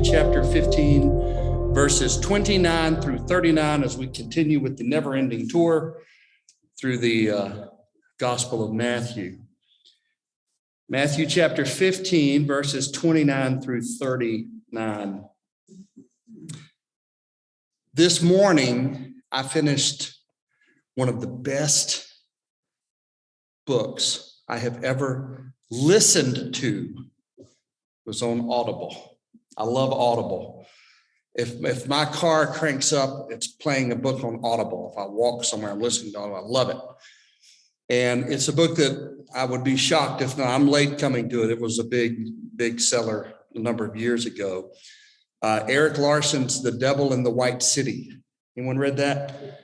Matthew chapter 15, verses 29 through 39 as we continue with the never-ending tour through the Gospel of Matthew. Matthew chapter 15, verses 29 through 39. This morning, I finished one of the best books I have ever listened to. It was on Audible. I love Audible. If my car cranks up, it's playing a book on Audible. If I walk somewhere, I'm listening to Audible. I love it. And it's a book that I would be shocked if not. I'm late coming to it. It was a big seller a number of years ago. Eric Larson's The Devil in the White City. Anyone read that?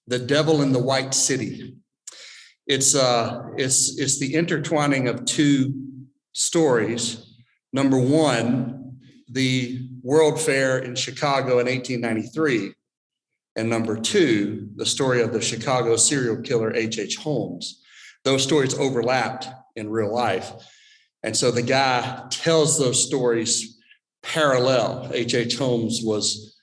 The Devil in the White City. It's the intertwining of two stories. Number one, the World Fair in Chicago in 1893. And number two, the story of the Chicago serial killer H.H. Holmes. Those stories overlapped in real life. And so the guy tells those stories parallel. H.H. Holmes was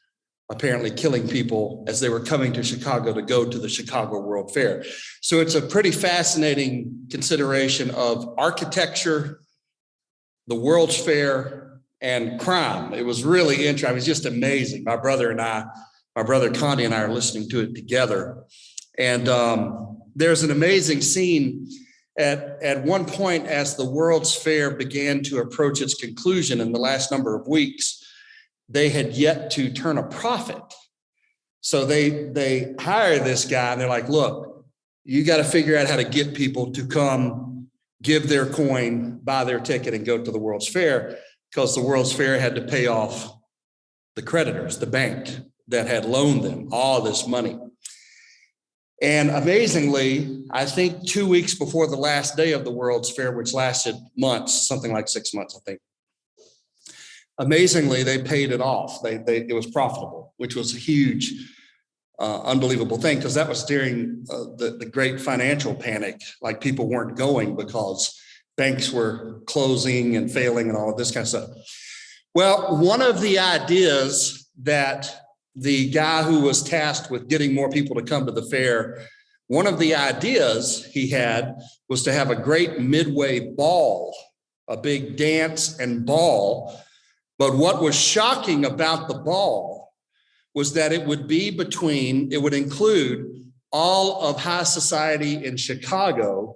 apparently killing people as they were coming to Chicago to go to the Chicago World Fair. So it's a pretty fascinating consideration of architecture, the World's Fair, and crime. It was really interesting. It was just amazing. My brother Connie and I are listening to it together. And there's an amazing scene at one point as the World's Fair began to approach its conclusion in the last number of weeks. They had yet to turn a profit. So they hire this guy and they're like, look, you got to figure out how to get people to come give their coin, buy their ticket and go to the World's Fair, because the World's Fair had to pay off the creditors, the bank that had loaned them all this money. And amazingly, I think 2 weeks before the last day of the World's Fair, which lasted months, something like 6 months, I think. Amazingly, they paid it off. It was profitable, which was a huge, unbelievable thing, because that was during the great financial panic. Like, people weren't going because banks were closing and failing and all of this kind of stuff. Well, one of the ideas that the guy who was tasked with getting more people to come to the fair, one of the ideas he had was to have a great midway ball, a big dance and ball. But what was shocking about the ball was that it would include all of high society in Chicago,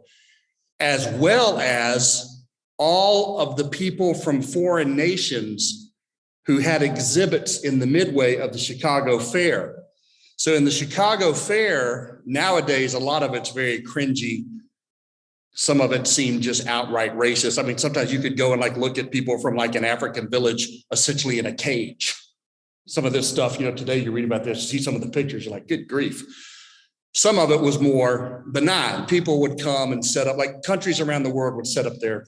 as well as all of the people from foreign nations who had exhibits in the midway of the Chicago Fair. So in the Chicago Fair, nowadays, a lot of it's very cringy. Some of it seemed just outright racist. I mean, sometimes you could go and look at people from an African village, essentially in a cage. Some of this stuff, today you read about this, see some of the pictures, you're like, good grief. Some of it was more benign. People would come and set up, countries around the world would set up their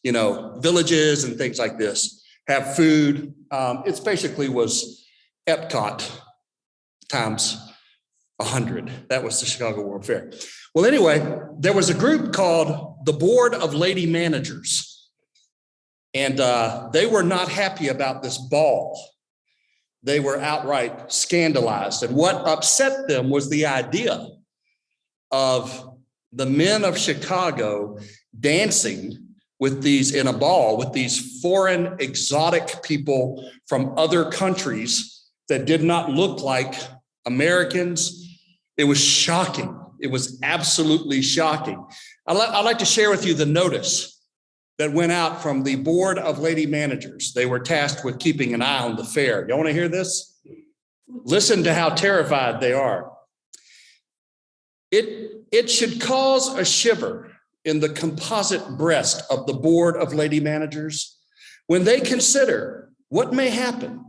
villages and things like this, have food. It's basically was Epcot times 100. That was the Chicago World Fair. Well, anyway, there was a group called the Board of Lady Managers, and they were not happy about this ball. They were outright scandalized. And what upset them was the idea of the men of Chicago dancing with these in a ball with these foreign exotic people from other countries that did not look like Americans. It was shocking. It was absolutely shocking. I'd like to share with you the notice that went out from the Board of Lady Managers. They were tasked with keeping an eye on the fair. You want to hear this? Listen to how terrified they are. It should cause a shiver in the composite breast of the Board of Lady Managers when they consider what may happen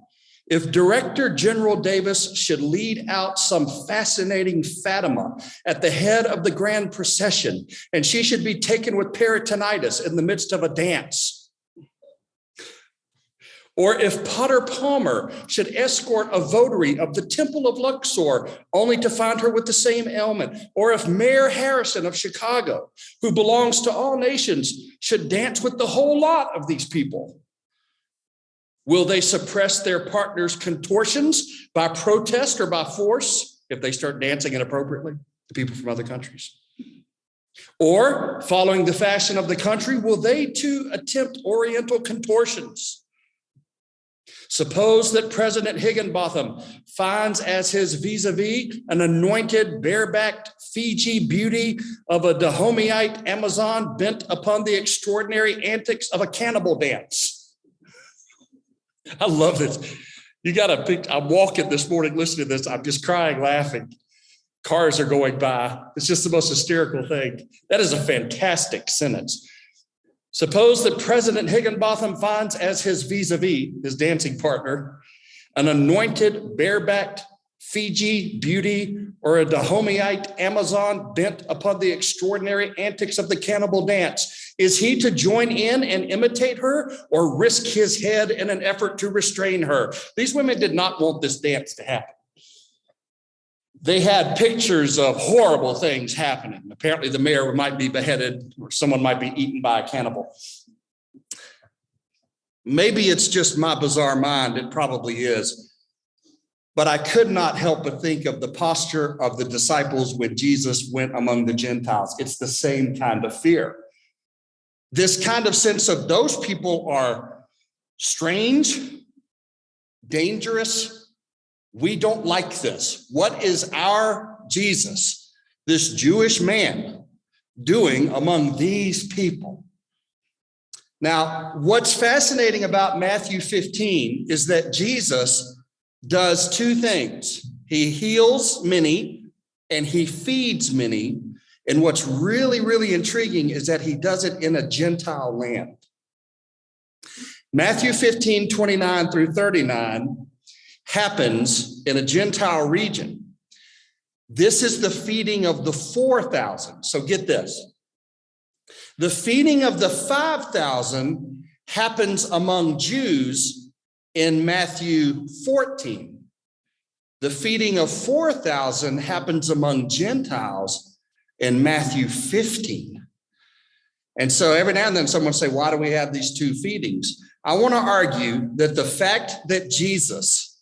if Director General Davis should lead out some fascinating Fatima at the head of the grand procession, and she should be taken with peritonitis in the midst of a dance. Or if Potter Palmer should escort a votary of the Temple of Luxor only to find her with the same ailment. Or if Mayor Harrison of Chicago, who belongs to all nations, should dance with the whole lot of these people. Will they suppress their partner's contortions by protest or by force if they start dancing inappropriately to people from other countries? Or, following the fashion of the country, will they too attempt Oriental contortions? Suppose that President Higginbotham finds as his vis-a-vis an anointed, barebacked Fiji beauty of a Dahomeyite Amazon bent upon the extraordinary antics of a cannibal dance. I love this. You got to pick. I'm walking this morning listening to this. I'm just crying, laughing. Cars are going by. It's just the most hysterical thing. That is a fantastic sentence. Suppose that President Higginbotham finds as his vis-a-vis, his dancing partner, an anointed, barebacked Fiji beauty or a Dahomeyite Amazon bent upon the extraordinary antics of the cannibal dance. Is he to join in and imitate her or risk his head in an effort to restrain her? These women did not want this dance to happen. They had pictures of horrible things happening. Apparently the mayor might be beheaded or someone might be eaten by a cannibal. Maybe it's just my bizarre mind. It probably is. But I could not help but think of the posture of the disciples when Jesus went among the Gentiles. It's the same kind of fear. This kind of sense of those people are strange, dangerous. We don't like this. What is our Jesus, this Jewish man, doing among these people? Now, what's fascinating about Matthew 15 is that Jesus does two things. He heals many and he feeds many. And what's really, really intriguing is that he does it in a Gentile land. Matthew 15, 29 through 39 happens in a Gentile region. This is the feeding of the 4,000. So get this. The feeding of the 5,000 happens among Jews in Matthew 14. The feeding of 4,000 happens among Gentiles in Matthew 15. And so every now and then someone say, why do we have these two feedings? I want to argue that the fact that Jesus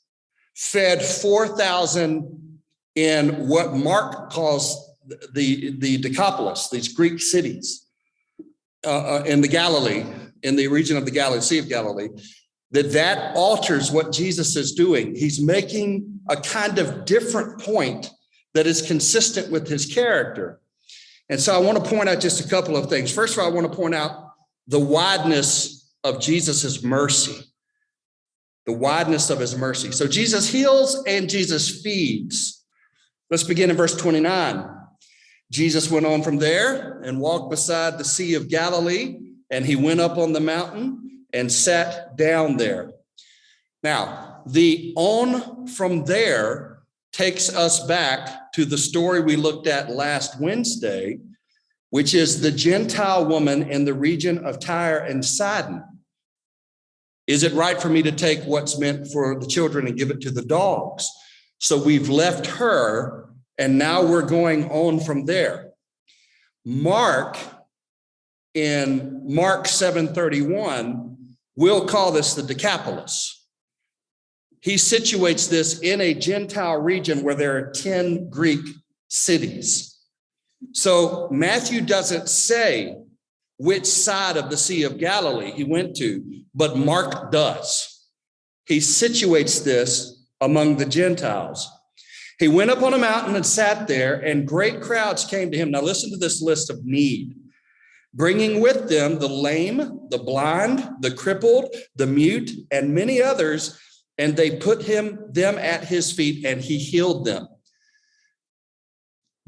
fed 4,000 in what Mark calls the Decapolis, these Greek cities in the Galilee, in the region of the Galilee, Sea of Galilee, that alters what Jesus is doing. He's making a kind of different point that is consistent with his character. And so I want to point out just a couple of things. First of all, I want to point out the wideness of Jesus's mercy. The wideness of his mercy. So Jesus heals and Jesus feeds. Let's begin in verse 29. Jesus went on from there and walked beside the Sea of Galilee, and he went up on the mountain and sat down there. Now, the on from there takes us back to the story we looked at last Wednesday, which is the Gentile woman in the region of Tyre and Sidon. Is it right for me to take what's meant for the children and give it to the dogs? So we've left her, and now we're going on from there. Mark, in Mark 7:31, we'll call this the Decapolis. He situates this in a Gentile region where there are 10 Greek cities. So Matthew doesn't say which side of the Sea of Galilee he went to, but Mark does. He situates this among the Gentiles. He went up on a mountain and sat there, and great crowds came to him. Now listen to this list of need. Bringing with them the lame, the blind, the crippled, the mute, and many others, and they put them at his feet, and he healed them.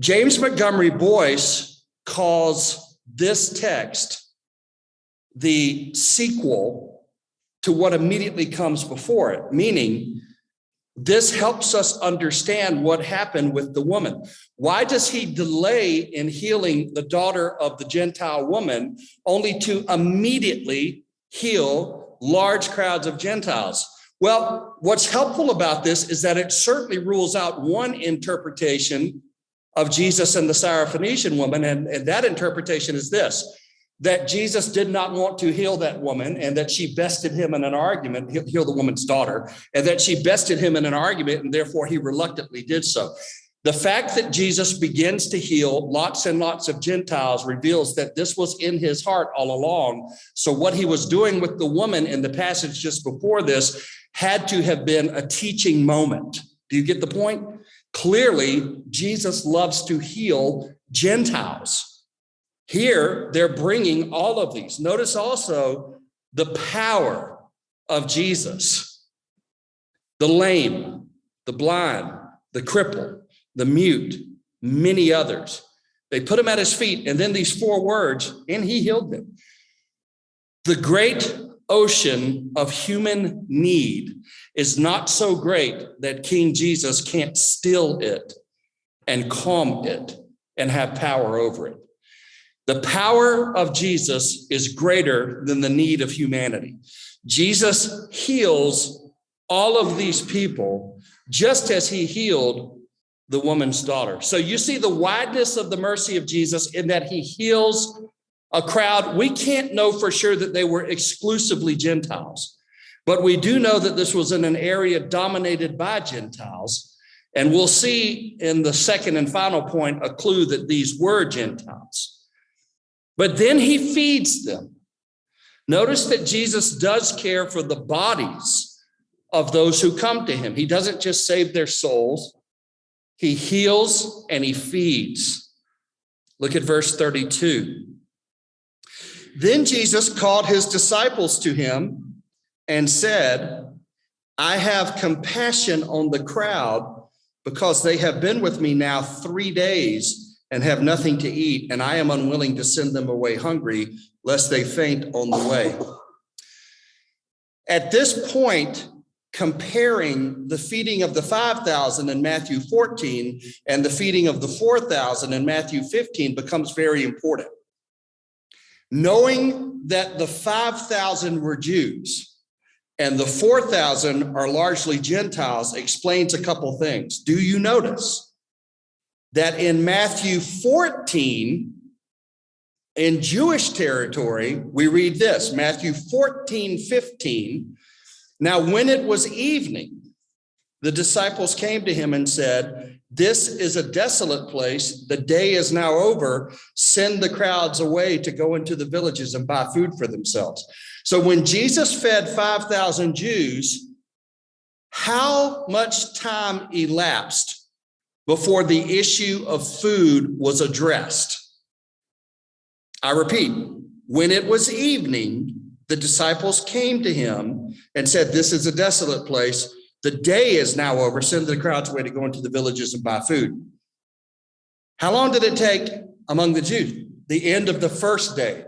James Montgomery Boyce calls this text the sequel to what immediately comes before it, meaning this helps us understand what happened with the woman. Why does he delay in healing the daughter of the Gentile woman only to immediately heal large crowds of Gentiles? Well, what's helpful about this is that it certainly rules out one interpretation of Jesus and the Syrophoenician woman, and that interpretation is this: that Jesus did not want to heal that woman and that she bested him in an argument, heal the woman's daughter, and that she bested him in an argument, and therefore he reluctantly did so. The fact that Jesus begins to heal lots and lots of Gentiles reveals that this was in his heart all along. So what he was doing with the woman in the passage just before this had to have been a teaching moment. Do you get the point? Clearly, Jesus loves to heal Gentiles. Here, they're bringing all of these. Notice also the power of Jesus. The lame, the blind, the crippled, the mute, many others. They put him at his feet, and then these 4 words, and he healed them. The great ocean of human need is not so great that King Jesus can't still it and calm it and have power over it. The power of Jesus is greater than the need of humanity. Jesus heals all of these people just as he healed the woman's daughter. So you see the wideness of the mercy of Jesus in that he heals a crowd. We can't know for sure that they were exclusively Gentiles, but we do know that this was in an area dominated by Gentiles. And we'll see in the second and final point a clue that these were Gentiles. But then he feeds them. Notice that Jesus does care for the bodies of those who come to him. He doesn't just save their souls. He heals and he feeds. Look at verse 32. Then Jesus called his disciples to him and said, I have compassion on the crowd because they have been with me now 3 days and have nothing to eat, and I am unwilling to send them away hungry, lest they faint on the way. At this point, comparing the feeding of the 5,000 in Matthew 14 and the feeding of the 4,000 in Matthew 15 becomes very important. Knowing that the 5,000 were Jews and the 4,000 are largely Gentiles explains a couple things. Do you notice that in Matthew 14, in Jewish territory, we read this, Matthew 14:15. Now, when it was evening, the disciples came to him and said, this is a desolate place. The day is now over. Send the crowds away to go into the villages and buy food for themselves. So when Jesus fed 5,000 Jews, how much time elapsed before the issue of food was addressed? I repeat, when it was evening, the disciples came to him and said, this is a desolate place. The day is now over. Send the crowds away to go into the villages and buy food. How long did it take among the Jews? The end of the first day.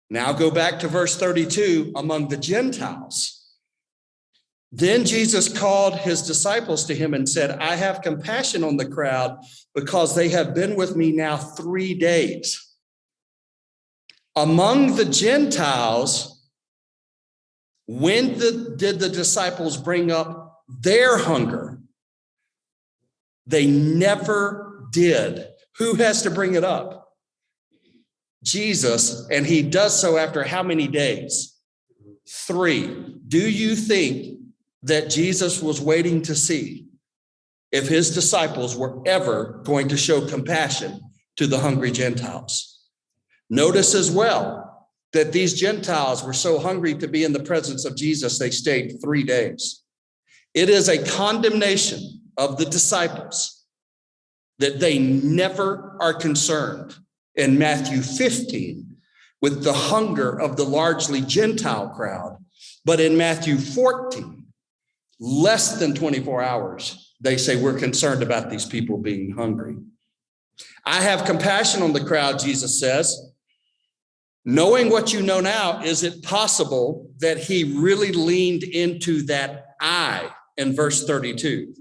Now go back to verse 32, among the Gentiles. Then Jesus called his disciples to him and said, I have compassion on the crowd because they have been with me now 3 days. Among the Gentiles, when did the disciples bring up their hunger? They never did. Who has to bring it up? Jesus, and he does so after how many days? 3. Do you think that Jesus was waiting to see if his disciples were ever going to show compassion to the hungry Gentiles? Notice as well that these Gentiles were so hungry to be in the presence of Jesus, they stayed 3 days. It is a condemnation of the disciples that they never are concerned in Matthew 15 with the hunger of the largely Gentile crowd. But in Matthew 14, less than 24 hours, they say we're concerned about these people being hungry. I have compassion on the crowd, Jesus says. Knowing what you know now, is it possible that he really leaned into that I in verse 32?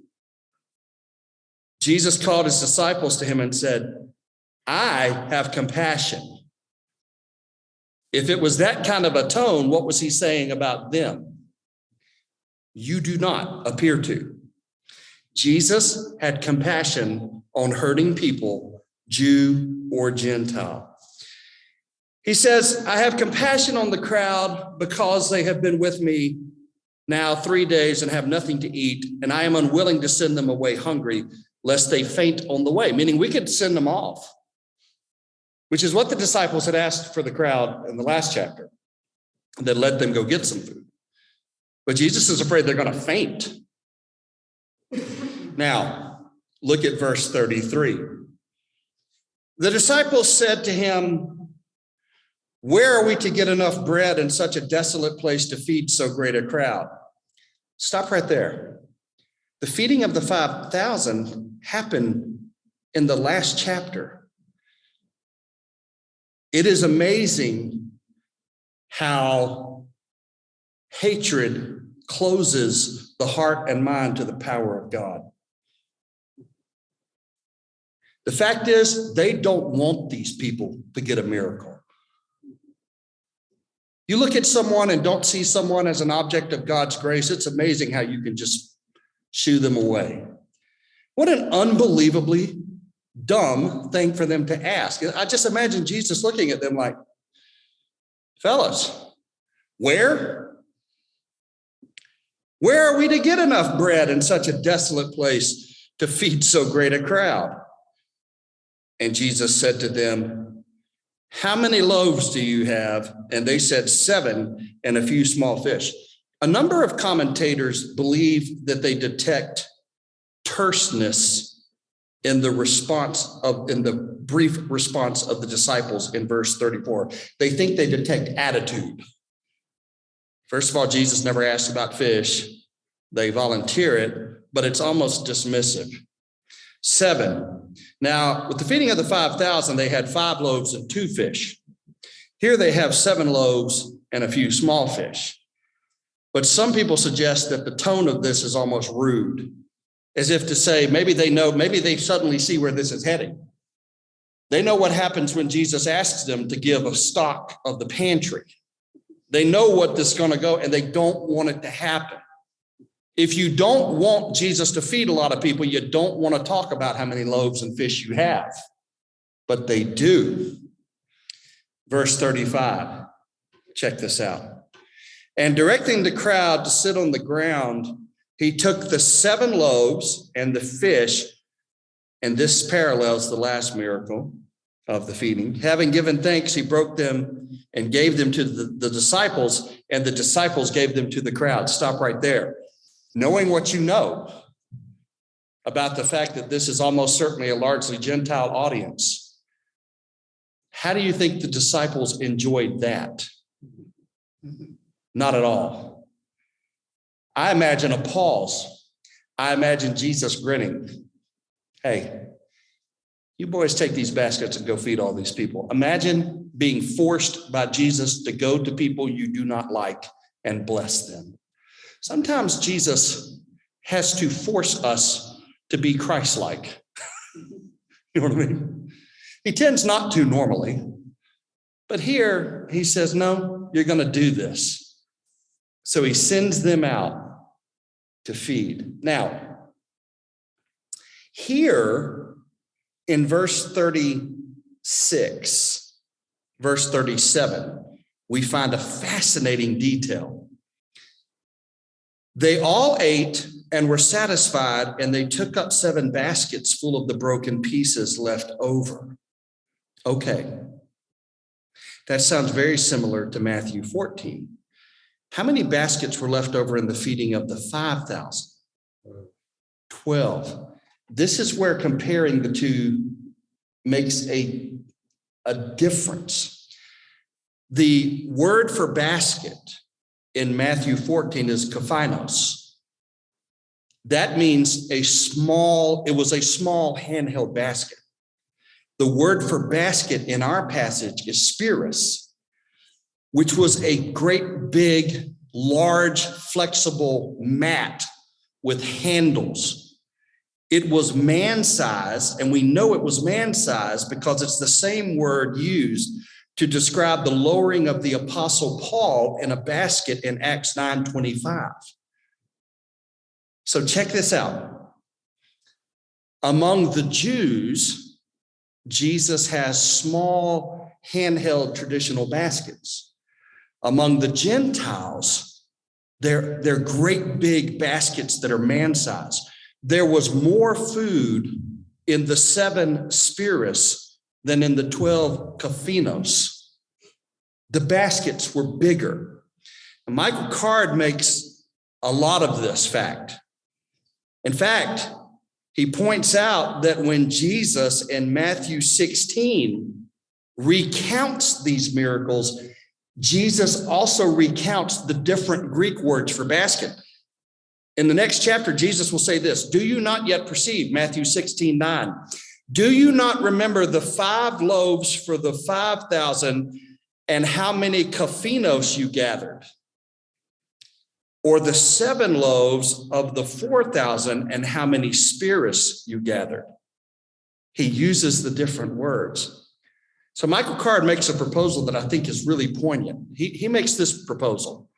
Jesus called his disciples to him and said, I have compassion. If it was that kind of a tone, what was he saying about them? You do not appear to. Jesus had compassion on hurting people, Jew or Gentile. He says, I have compassion on the crowd because they have been with me now 3 days and have nothing to eat, and I am unwilling to send them away hungry, lest they faint on the way, meaning we could send them off, which is what the disciples had asked for the crowd in the last chapter, that let them go get some food. But Jesus is afraid they're going to faint. Now, look at verse 33. The disciples said to him, where are we to get enough bread in such a desolate place to feed so great a crowd? Stop right there. The feeding of the 5,000 happened in the last chapter. It is amazing how hatred closes the heart and mind to the power of God. The fact is, they don't want these people to get a miracle. You look at someone and don't see someone as an object of God's grace, it's amazing how you can just shoo them away. What an unbelievably dumb thing for them to ask. I just imagine Jesus looking at them like, fellas, where are we to get enough bread in such a desolate place to feed so great a crowd? And Jesus said to them, how many loaves do you have? And they said 7 and a few small fish. A number of commentators believe that they detect terseness in the brief response of the disciples in verse 34. They think they detect attitude. First of all, Jesus never asked about fish. They volunteer it, but it's almost dismissive. 7. Now, with the feeding of the 5,000, they had 5 loaves and 2 fish. Here they have 7 loaves and a few small fish. But some people suggest that the tone of this is almost rude, as if to say, maybe they suddenly see where this is heading. They know what happens when Jesus asks them to give a stock of the pantry. They know what this is going to go, and they don't want it to happen. If you don't want Jesus to feed a lot of people, you don't want to talk about how many loaves and fish you have. But they do. Verse 35. Check this out. And directing the crowd to sit on the ground, he took the 7 loaves and the fish, and this parallels the last miracle of the feeding. Having given thanks, he broke them and gave them to the disciples, and the disciples gave them to the crowd. Stop right there. Knowing what you know about the fact that this is almost certainly a largely Gentile audience, how do you think the disciples enjoyed that? Not at all. I imagine a pause. I imagine Jesus grinning. Hey, you boys take these baskets and go feed all these people. Imagine being forced by Jesus to go to people you do not like and bless them. Sometimes Jesus has to force us to be Christ-like. You know what I mean? He tends not to normally, but here he says, no, you're going to do this. So he sends them out to feed. Now, here in verse 36, verse 37, we find a fascinating detail. They all ate and were satisfied, and they took up 7 baskets full of the broken pieces left over. Okay. That sounds very similar to Matthew 14. How many baskets were left over in the feeding of the 5,000? 12. This is where comparing the two makes a difference. The word for basket in Matthew 14 is kophinos. That means it was a small handheld basket. The word for basket in our passage is spiros, which was a great big, large, flexible mat with handles. It was man-sized, and we know it was man-sized because it's the same word used to describe the lowering of the Apostle Paul in a basket in Acts 9:25. So check this out. Among the Jews, Jesus has small handheld traditional baskets. Among the Gentiles, they're great big baskets that are man-sized. There was more food in the 7 spheres than in the 12 kaphinos. The baskets were bigger. And Michael Card makes a lot of this fact. In fact, he points out that when Jesus in Matthew 16 recounts these miracles, Jesus also recounts the different Greek words for basket. In the next chapter, Jesus will say this, do you not yet perceive, Matthew 16:9, do you not remember the 5 loaves for the 5,000 and how many kaphinos you gathered? Or the 7 loaves of the 4,000 and how many spheres you gathered? He uses the different words. So Michael Card makes a proposal that I think is really poignant. He makes this proposal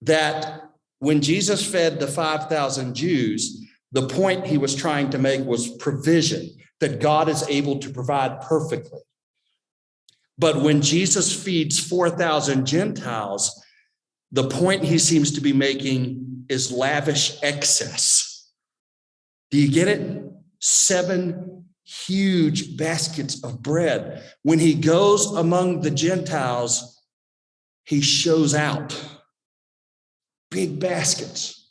that when Jesus fed the 5,000 Jews, the point he was trying to make was provision, that God is able to provide perfectly. But when Jesus feeds 4,000 Gentiles, the point he seems to be making is lavish excess. Do you get it? 7 huge baskets of bread. When he goes among the Gentiles, he shows out. Big baskets,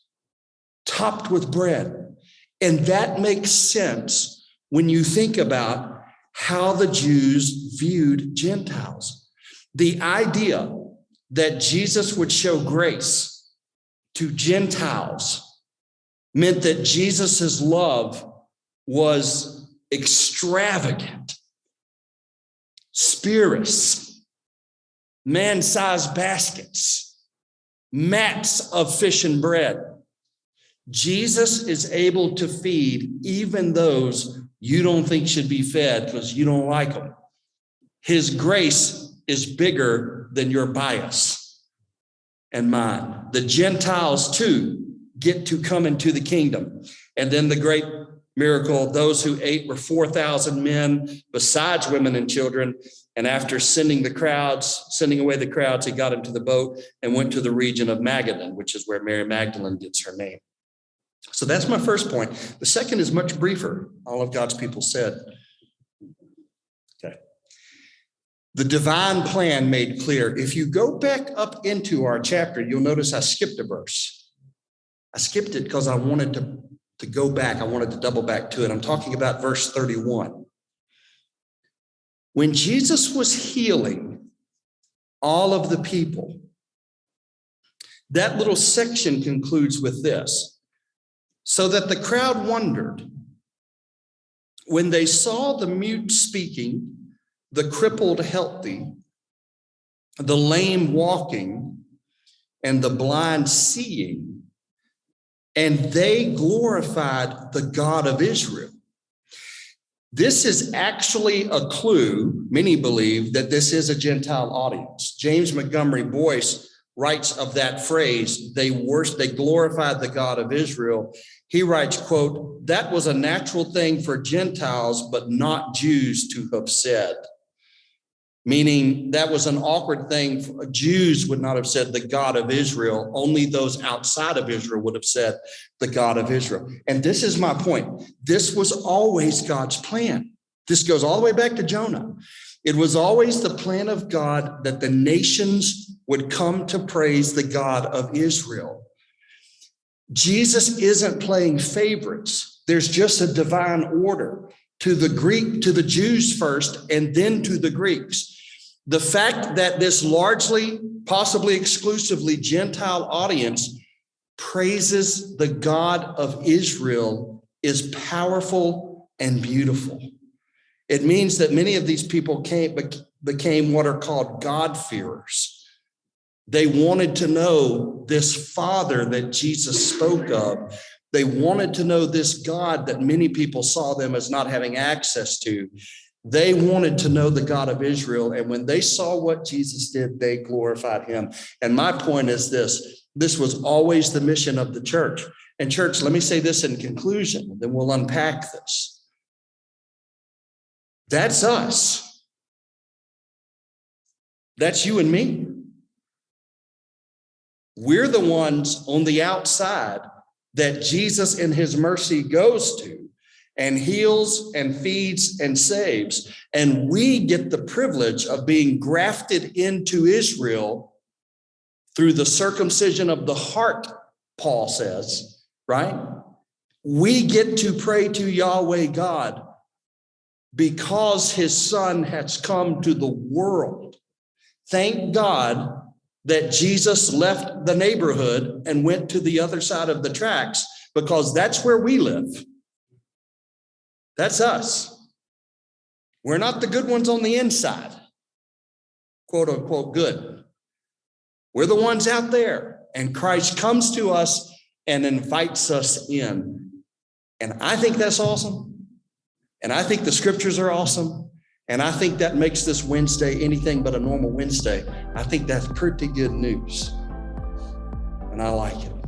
topped with bread. And that makes sense when you think about how the Jews viewed Gentiles. The idea that Jesus would show grace to Gentiles meant that Jesus's love was extravagant, spheres, man-sized baskets, mats of fish and bread. Jesus is able to feed even those you don't think should be fed because you don't like them. His grace is bigger than your bias and mine. The Gentiles too get to come into the kingdom. And then the great miracle, those who ate were 4,000 men besides women and children. And after sending away the crowds, he got into the boat and went to the region of Magadan, which is where Mary Magdalene gets her name. So that's my first point. The second is much briefer. All of God's people said. Okay. The divine plan made clear. If you go back up into our chapter, you'll notice I skipped a verse. I skipped it because I wanted to go back. I wanted to double back to it. I'm talking about verse 31. When Jesus was healing all of the people, that little section concludes with this. So that the crowd wondered when they saw the mute speaking, the crippled healthy, the lame walking, and the blind seeing, and they glorified the God of Israel. This is actually a clue, many believe, that this is a Gentile audience. James Montgomery Boyce writes of that phrase, they glorified the God of Israel. He writes, quote, that was a natural thing for Gentiles, but not Jews to have said. Meaning that was an awkward thing. Jews would not have said the God of Israel. Only those outside of Israel would have said the God of Israel. And this is my point. This was always God's plan. This goes all the way back to Jonah. It was always the plan of God that the nations would come to praise the God of Israel. Jesus isn't playing favorites. There's just a divine order to the Jews first, and then to the Greeks. The fact that this largely, possibly exclusively Gentile audience praises the God of Israel is powerful and beautiful. It means that many of these people became what are called God-fearers. They wanted to know this Father that Jesus spoke of. They wanted to know this God that many people saw them as not having access to. They wanted to know the God of Israel. And when they saw what Jesus did, they glorified him. And my point is this was always the mission of the church. And church, let me say this in conclusion, then we'll unpack this. That's us. That's you and me. We're the ones on the outside that Jesus in his mercy goes to and heals and feeds and saves. And we get the privilege of being grafted into Israel through the circumcision of the heart, Paul says, right? We get to pray to Yahweh God because his son has come to the world. Thank God that Jesus left the neighborhood and went to the other side of the tracks, because that's where we live. That's us. We're not the good ones on the inside, quote unquote good. We're the ones out there, and Christ comes to us and invites us in. And I think that's awesome. And I think the scriptures are awesome. And I think that makes this Wednesday anything but a normal Wednesday. I think that's pretty good news. And I like it.